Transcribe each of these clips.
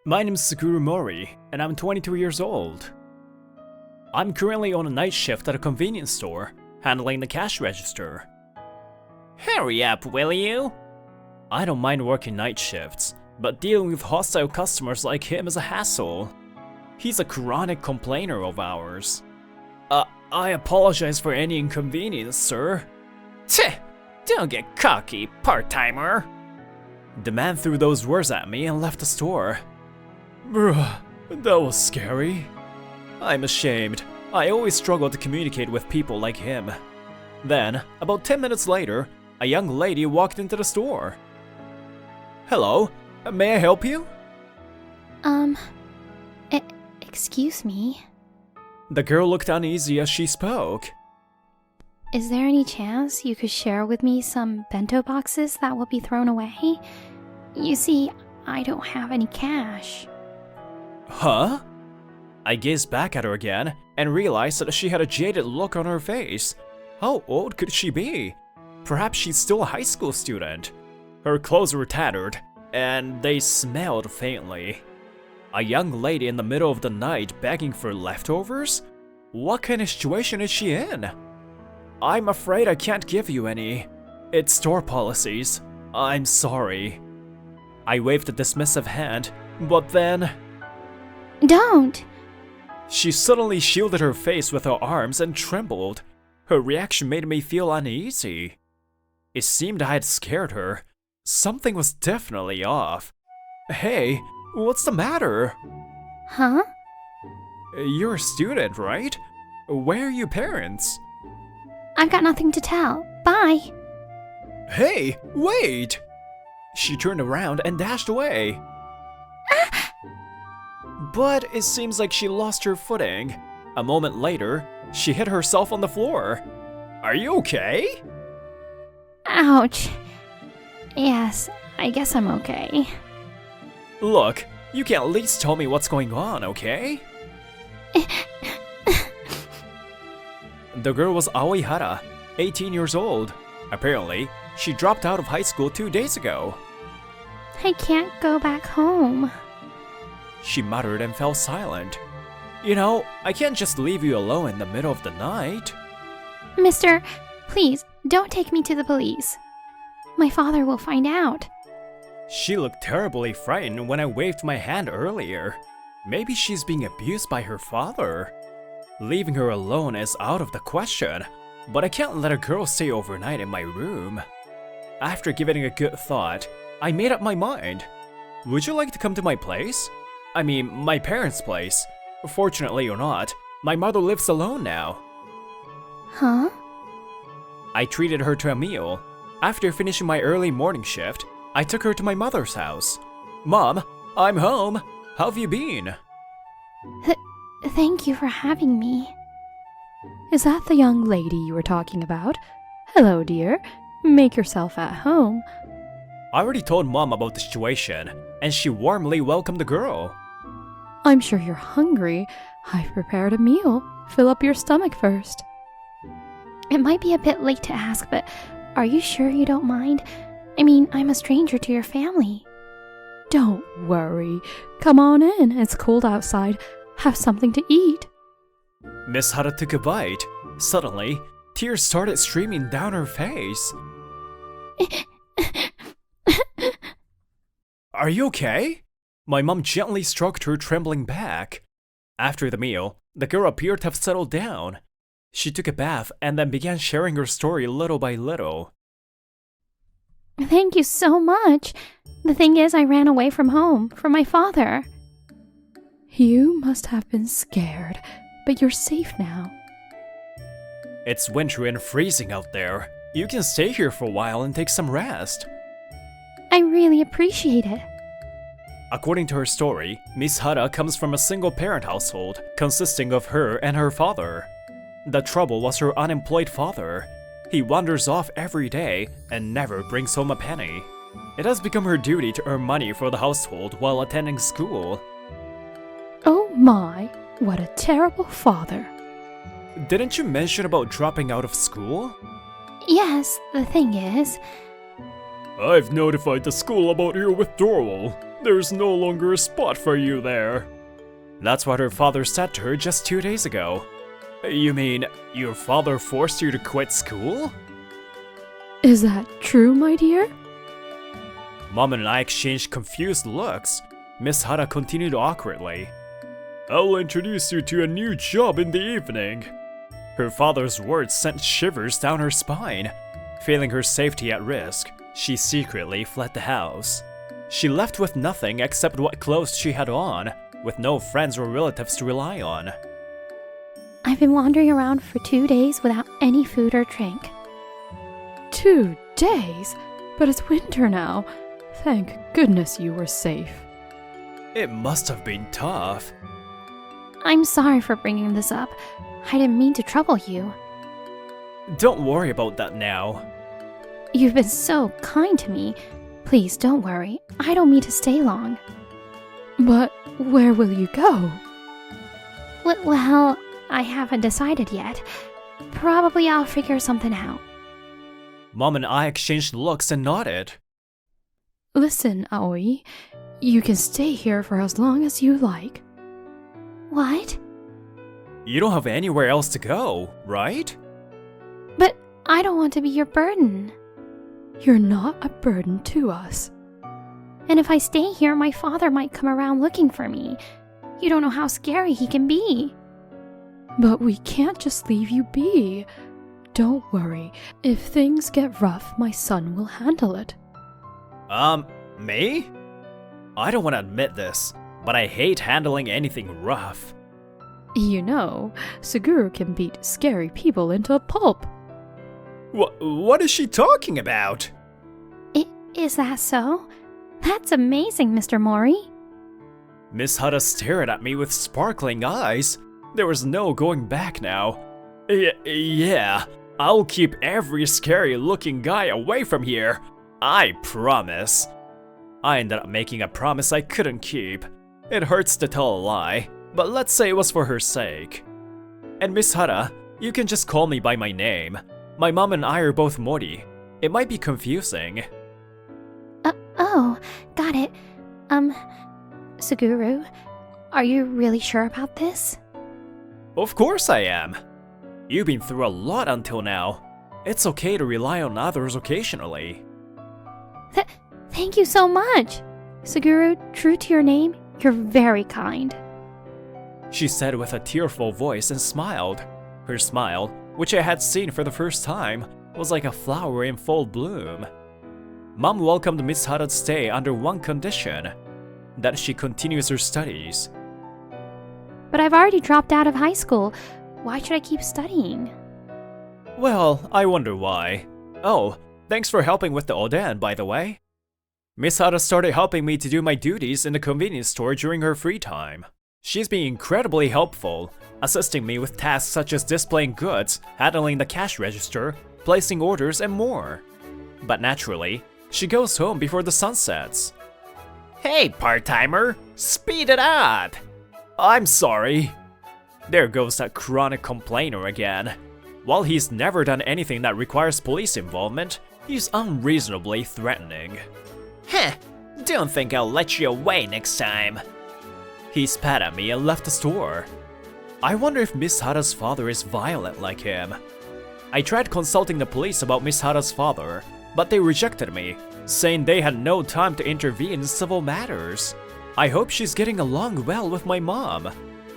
My name is Suguru Mori, and I'm 22 years old. I'm currently on a night shift at a convenience store, handling the cash register. Hurry up, will you? I don't mind working night shifts, but dealing with hostile customers like him is a hassle. He's a chronic complainer of ours. I apologize for any inconvenience, sir. Tch! Don't get cocky, part-timer! The man threw those words at me and left the store. Bruh, that was scary. I'm ashamed. I always struggle to communicate with people like him. Then, about 10 minutes later, a young lady walked into the store. Hello, may I help you? Excuse me. The girl looked uneasy as she spoke. Is there any chance you could share with me some bento boxes that will be thrown away? You see, I don't have any cash. Huh? I gazed back at her again and realized that she had a jaded look on her face. How old could she be? Perhaps she's still a high school student. Her clothes were tattered, and they smelled faintly. A young lady in the middle of the night begging for leftovers? What kind of situation is she in? I'm afraid I can't give you any. It's store policies. I'm sorry. I waved a dismissive hand, but then... Don't! She suddenly shielded her face with her arms and trembled. Her reaction made me feel uneasy. It seemed I had scared her. Something was definitely off. Hey, what's the matter? Huh? You're a student, right? Where are your parents? I've got nothing to tell. Bye! Hey, wait! She turned around and dashed away. But it seems like she lost her footing. A moment later, she hit herself on the floor. Are you okay? Ouch. Yes, I guess I'm okay. Look, you can at least tell me what's going on, okay? The girl was Aoihara, 18 years old. Apparently, she dropped out of high school 2 days ago. I can't go back home. She muttered and fell silent. You know, I can't just leave you alone in the middle of the night. Mister, please, don't take me to the police. My father will find out. She looked terribly frightened when I waved my hand earlier. Maybe she's being abused by her father. Leaving her alone is out of the question, but I can't let a girl stay overnight in my room. After giving it a good thought, I made up my mind. Would you like to come to my place? I mean, my parents' place. Fortunately or not, my mother lives alone now. Huh? I treated her to a meal. After finishing my early morning shift, I took her to my mother's house. Mom, I'm home. How have you been? Thank you for having me. Is that the young lady you were talking about? Hello, dear. Make yourself at home. I already told Mom about the situation, and she warmly welcomed the girl. I'm sure you're hungry. I've prepared a meal. Fill up your stomach first. It might be a bit late to ask, but are you sure you don't mind? I mean, I'm a stranger to your family. Don't worry. Come on in. It's cold outside. Have something to eat. Miss Hara took a bite. Suddenly, tears started streaming down her face. Are you okay? My mom gently stroked her trembling back. After the meal, the girl appeared to have settled down. She took a bath and then began sharing her story little by little. Thank you so much. The thing is, I ran away from home, from my father. You must have been scared, but you're safe now. It's winter and freezing out there. You can stay here for a while and take some rest. I really appreciate it. According to her story, Miss Hara comes from a single-parent household consisting of her and her father. The trouble was her unemployed father. He wanders off every day and never brings home a penny. It has become her duty to earn money for the household while attending school. Oh my, what a terrible father. Didn't you mention about dropping out of school? Yes, the thing is... I've notified the school about your withdrawal. There's no longer a spot for you there. That's what her father said to her just 2 days ago. You mean, your father forced you to quit school? Is that true, my dear? Mom and I exchanged confused looks. Miss Hara continued awkwardly. I'll introduce you to a new job in the evening. Her father's words sent shivers down her spine. Feeling her safety at risk, she secretly fled the house. She left with nothing except what clothes she had on, with no friends or relatives to rely on. I've been wandering around for 2 days without any food or drink. 2 days? But it's winter now. Thank goodness you were safe. It must have been tough. I'm sorry for bringing this up. I didn't mean to trouble you. Don't worry about that now. You've been so kind to me. Please don't worry. I don't mean to stay long. But where will you go? Well, I haven't decided yet. Probably I'll figure something out. Mom and I exchanged looks and nodded. Listen, Aoi. You can stay here for as long as you like. What? You don't have anywhere else to go, right? But I don't want to be your burden. You're not a burden to us. And if I stay here, my father might come around looking for me. You don't know how scary he can be. But we can't just leave you be. Don't worry. If things get rough, my son will handle it. Me? I don't want to admit this, but I hate handling anything rough. You know, Suguru can beat scary people into a pulp. What is she talking about? Is that so? That's amazing, Mr. Mori. Miss Hara stared at me with sparkling eyes. There was no going back now. Yeah, I'll keep every scary-looking guy away from here. I promise. I ended up making a promise I couldn't keep. It hurts to tell a lie, but let's say it was for her sake. And Miss Hara, you can just call me by my name. My mom and I are both Mori. It might be confusing. Oh, got it. Suguru, are you really sure about this? Of course I am. You've been through a lot until now. It's okay to rely on others occasionally. Thank you so much. Suguru, true to your name, you're very kind. She said with a tearful voice and smiled. Her smile, which I had seen for the first time, was like a flower in full bloom. Mom welcomed Miss Hara's stay under one condition, that she continues her studies. But I've already dropped out of high school. Why should I keep studying? Well, I wonder why. Oh, thanks for helping with the oden, by the way. Miss Hara started helping me to do my duties in the convenience store during her free time. She's been incredibly helpful, assisting me with tasks such as displaying goods, handling the cash register, placing orders, and more. But naturally, she goes home before the sun sets. Hey, part-timer! Speed it up! I'm sorry. There goes that chronic complainer again. While he's never done anything that requires police involvement, he's unreasonably threatening. Heh, don't think I'll let you away next time. He spat at me and left the store. I wonder if Miss Hara's father is violent like him. I tried consulting the police about Miss Hara's father, but they rejected me, saying they had no time to intervene in civil matters. I hope she's getting along well with my mom.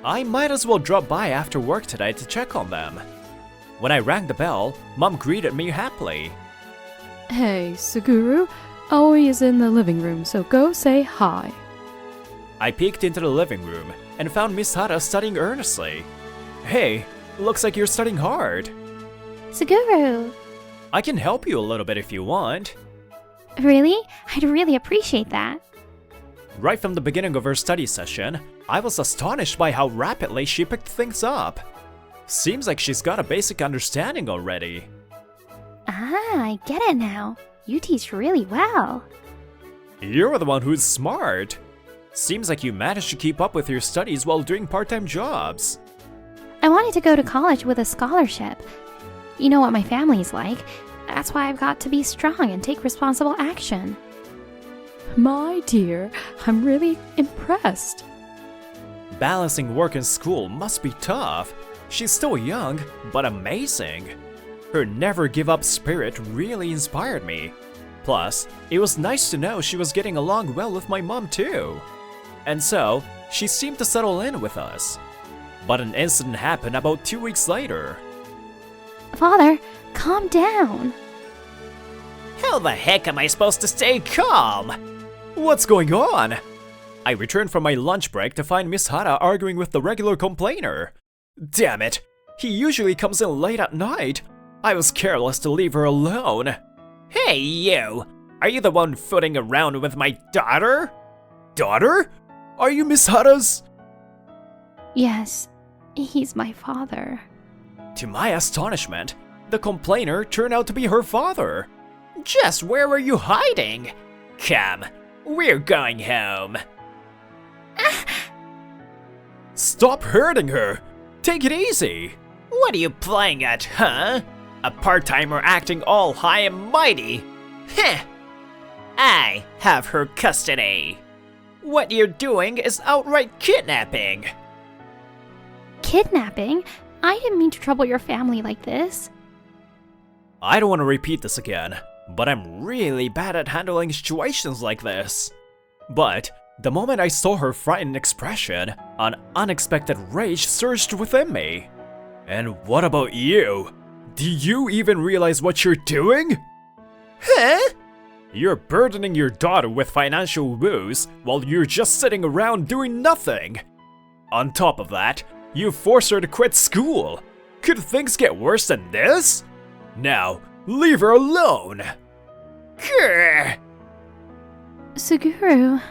I might as well drop by after work today to check on them. When I rang the bell, Mom greeted me happily. Hey, Suguru, Aoi is in the living room, so go say hi. I peeked into the living room and found Miss Hara studying earnestly. Hey, looks like you're studying hard. Suguru! I can help you a little bit if you want. Really? I'd really appreciate that. Right from the beginning of her study session, I was astonished by how rapidly she picked things up. Seems like she's got a basic understanding already. Ah, I get it now. You teach really well. You're the one who's smart. Seems like you managed to keep up with your studies while doing part-time jobs. I wanted to go to college with a scholarship. You know what my family's like. That's why I've got to be strong and take responsible action. My dear, I'm really impressed. Balancing work and school must be tough. She's still young, but amazing. Her never-give-up spirit really inspired me. Plus, it was nice to know she was getting along well with my mom too. And so, she seemed to settle in with us. But an incident happened about 2 weeks later. Father, calm down. How the heck am I supposed to stay calm? What's going on? I returned from my lunch break to find Miss Hara arguing with the regular complainer. Damn it! He usually comes in late at night. I was careless to leave her alone. Hey you! Are you the one footing around with my daughter? Daughter? Are you Miss Hara's? Yes, he's my father. To my astonishment, the complainer turned out to be her father. Just where were you hiding? Come, we're going home. Stop hurting her! Take it easy! What are you playing at, huh? A part-timer acting all high and mighty? Heh! I have her custody. What you're doing is outright kidnapping. Kidnapping? I didn't mean to trouble your family like this. I don't want to repeat this again, but I'm really bad at handling situations like this. But the moment I saw her frightened expression, an unexpected rage surged within me. And what about you? Do you even realize what you're doing? Huh? You're burdening your daughter with financial woes while you're just sitting around doing nothing. On top of that, you force her to quit school. Could things get worse than this? Now, leave her alone. Grr. Suguru.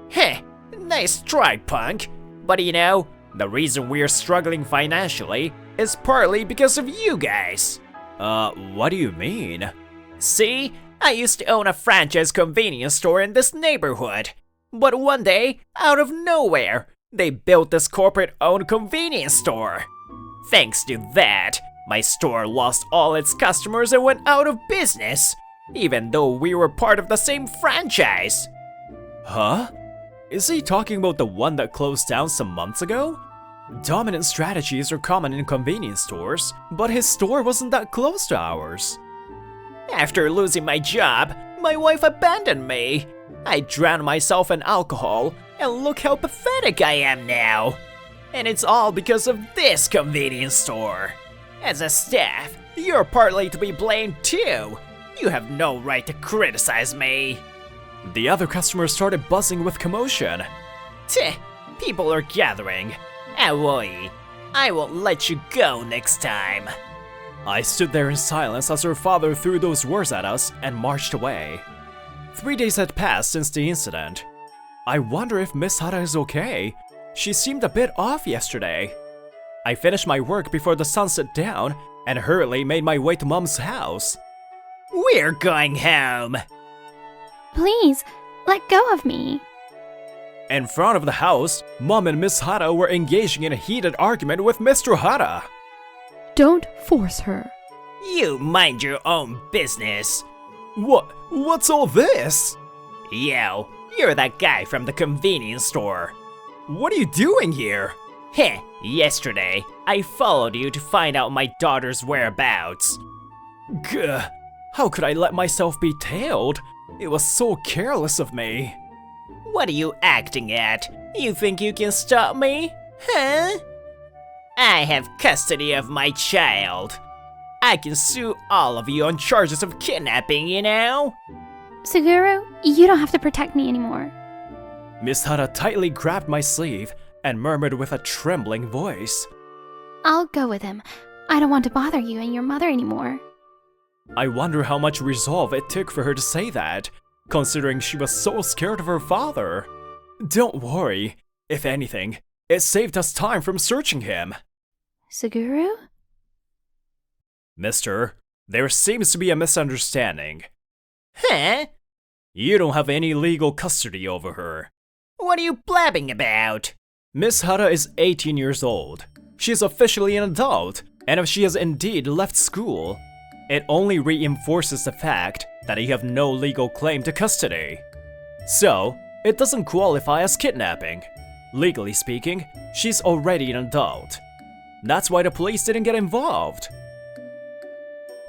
Heh, nice try, punk. But you know, the reason we're struggling financially is partly because of you guys. What do you mean? See, I used to own a franchise convenience store in this neighborhood. But one day, out of nowhere, they built this corporate-owned convenience store. Thanks to that, my store lost all its customers and went out of business, even though we were part of the same franchise. Huh? Is he talking about the one that closed down some months ago? Dominant strategies are common in convenience stores, but his store wasn't that close to ours. After losing my job, my wife abandoned me. I drowned myself in alcohol, and look how pathetic I am now. And it's all because of this convenience store. As a staff, you're partly to be blamed too. You have no right to criticize me. The other customers started buzzing with commotion. Tch, people are gathering. Aoi, I won't let you go next time. I stood there in silence as her father threw those words at us and marched away. 3 days had passed since the incident. I wonder if Miss Hara is okay. She seemed a bit off yesterday. I finished my work before the sun set down and hurriedly made my way to Mom's house. We're going home. Please, let go of me. In front of the house, Mom and Miss Hara were engaging in a heated argument with Mr. Hara. Don't force her. You mind your own business. What's all this? Yo, you're that guy from the convenience store. What are you doing here? Heh, yesterday, I followed you to find out my daughter's whereabouts. Gah, how could I let myself be tailed? It was so careless of me. What are you acting at? You think you can stop me? Huh? I have custody of my child. I can sue all of you on charges of kidnapping, you know? Suguru, you don't have to protect me anymore. Miss Hara tightly grabbed my sleeve and murmured with a trembling voice. I'll go with him. I don't want to bother you and your mother anymore. I wonder how much resolve it took for her to say that, considering she was so scared of her father. Don't worry. If anything, it saved us time from searching him. Suguru? Mister, there seems to be a misunderstanding. Huh? You don't have any legal custody over her. What are you blabbing about? Miss Hara is 18 years old. She is officially an adult, and if she has indeed left school, it only reinforces the fact that you have no legal claim to custody. So, it doesn't qualify as kidnapping. Legally speaking, she's already an adult. That's why the police didn't get involved.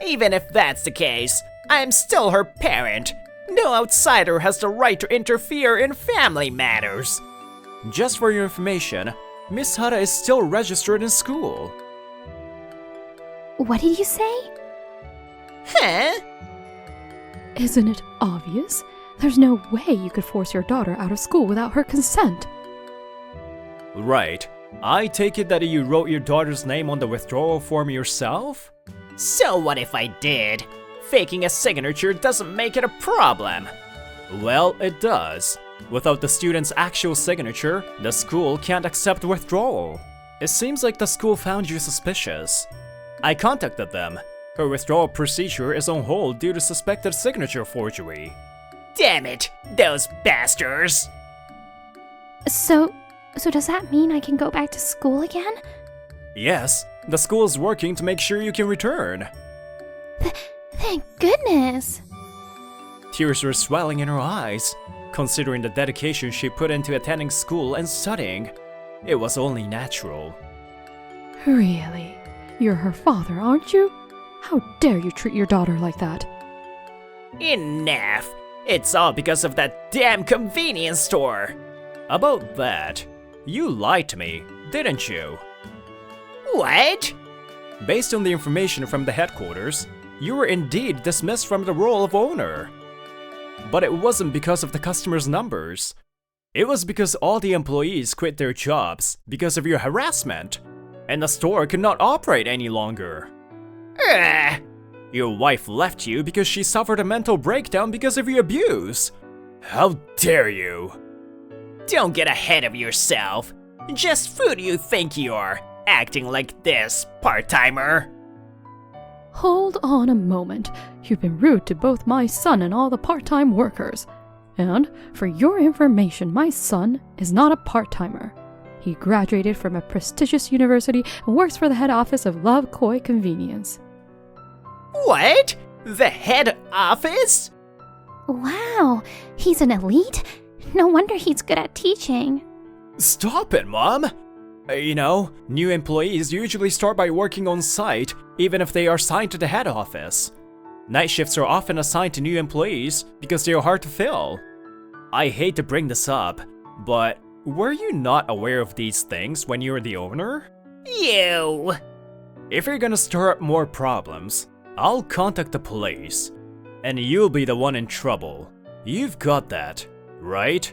Even if that's the case, I am still her parent. No outsider has the right to interfere in family matters. Just for your information, Miss Hara is still registered in school. What did you say? Huh? Isn't it obvious? There's no way you could force your daughter out of school without her consent. Right. I take it that you wrote your daughter's name on the withdrawal form yourself? So what if I did? Faking a signature doesn't make it a problem. Well, it does. Without the student's actual signature, the school can't accept withdrawal. It seems like the school found you suspicious. I contacted them. Her withdrawal procedure is on hold due to suspected signature forgery. Damn it, those bastards! So does that mean I can go back to school again? Yes, the school is working to make sure you can return. Thank goodness. Tears were swelling in her eyes. Considering the dedication she put into attending school and studying, it was only natural. Really? You're her father, aren't you? How dare you treat your daughter like that? Enough! It's all because of that damn convenience store! About that, you lied to me, didn't you? What? Based on the information from the headquarters, you were indeed dismissed from the role of owner. But it wasn't because of the customers' numbers. It was because all the employees quit their jobs because of your harassment, and the store could not operate any longer. Ugh. Your wife left you because she suffered a mental breakdown because of your abuse. How dare you? Don't get ahead of yourself. Just who do you think you are, acting like this, part-timer? Hold on a moment. You've been rude to both my son and all the part-time workers. And, for your information, my son is not a part-timer. He graduated from a prestigious university and works for the head office of Love Koi Convenience. What? The head office? Wow, he's an elite? No wonder he's good at teaching. Stop it, Mom! You know, new employees usually start by working on site, even if they are assigned to the head office. Night shifts are often assigned to new employees because they are hard to fill. I hate to bring this up, but were you not aware of these things when you were the owner? You! If you're gonna stir up more problems, I'll contact the police, and you'll be the one in trouble. You've got that, right?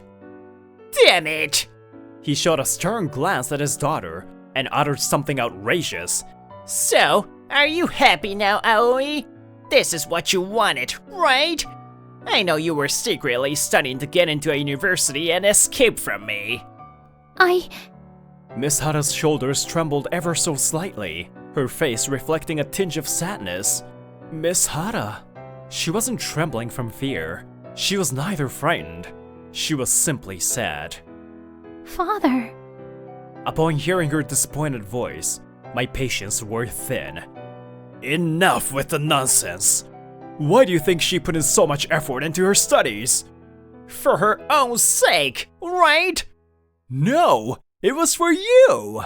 Damn it! He shot a stern glance at his daughter and uttered something outrageous. So, are you happy now, Aoi? This is what you wanted, right? I know you were secretly studying to get into a university and escape from me. Miss Hara's shoulders trembled ever so slightly, her face reflecting a tinge of sadness. Miss Hara. She wasn't trembling from fear. She was neither frightened. She was simply sad. Father. Upon hearing her disappointed voice, my patience wore thin. Enough with the nonsense! Why do you think she put in so much effort into her studies? For her own sake, right? No! It was for you!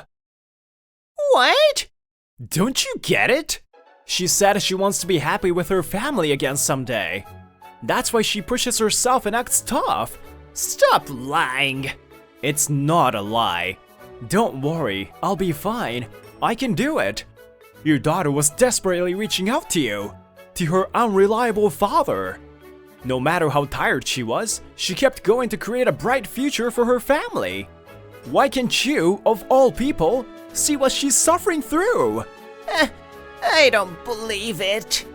What? Don't you get it? She said she wants to be happy with her family again someday. That's why she pushes herself and acts tough. Stop lying! It's not a lie. Don't worry, I'll be fine. I can do it. Your daughter was desperately reaching out to you, to her unreliable father. No matter how tired she was, she kept going to create a bright future for her family. Why can't you, of all people, see what she's suffering through? I don't believe it.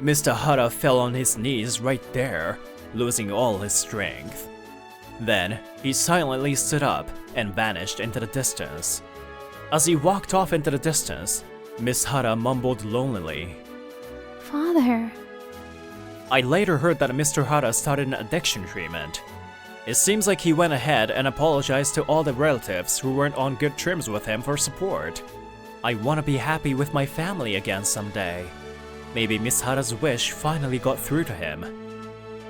Mr. Hara fell on his knees right there, losing all his strength. Then, he silently stood up and vanished into the distance. As he walked off into the distance, Miss Hara mumbled lonelily. Father. I later heard that Mr. Hara started an addiction treatment. It seems like he went ahead and apologized to all the relatives who weren't on good terms with him for support. I want to be happy with my family again someday. Maybe Miss Hara's wish finally got through to him.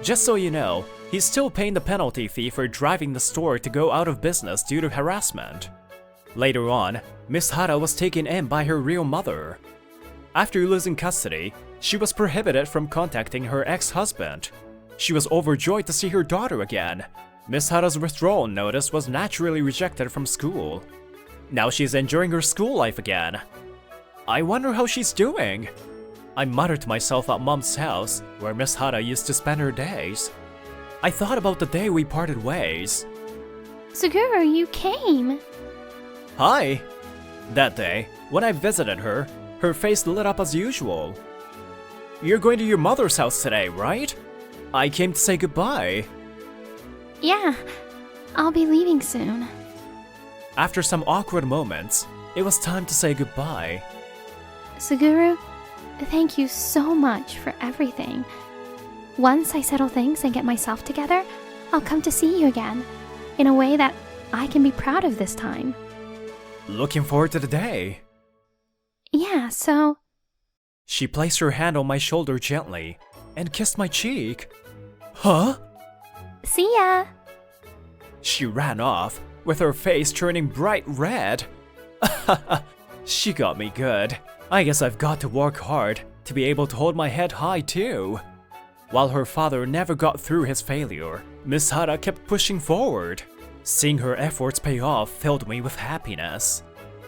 Just so you know, He's still paying the penalty fee for driving the store to go out of business due to harassment. Later on, Miss Hara was taken in by her real mother. After losing custody, she was prohibited from contacting her ex-husband. She was overjoyed to see her daughter again. Miss Hara's withdrawal notice was naturally rejected from school. Now she's enjoying her school life again. I wonder how she's doing. I muttered to myself at Mom's house, where Miss Hara used to spend her days. I thought about the day we parted ways. Suguru, you came. Hi! That day, when I visited her, her face lit up as usual. You're going to your mother's house today, right? I came to say goodbye. Yeah, I'll be leaving soon. After some awkward moments, it was time to say goodbye. Suguru, thank you so much for everything. Once I settle things and get myself together, I'll come to see you again, in a way that I can be proud of this time. Looking forward to the day. Yeah, so... She placed her hand on my shoulder gently and kissed my cheek. Huh? See ya! She ran off, with her face turning bright red. She got me good. I guess I've got to work hard to be able to hold my head high too. While her father never got through his failure, Miss Hara kept pushing forward. Seeing her efforts pay off filled me with happiness.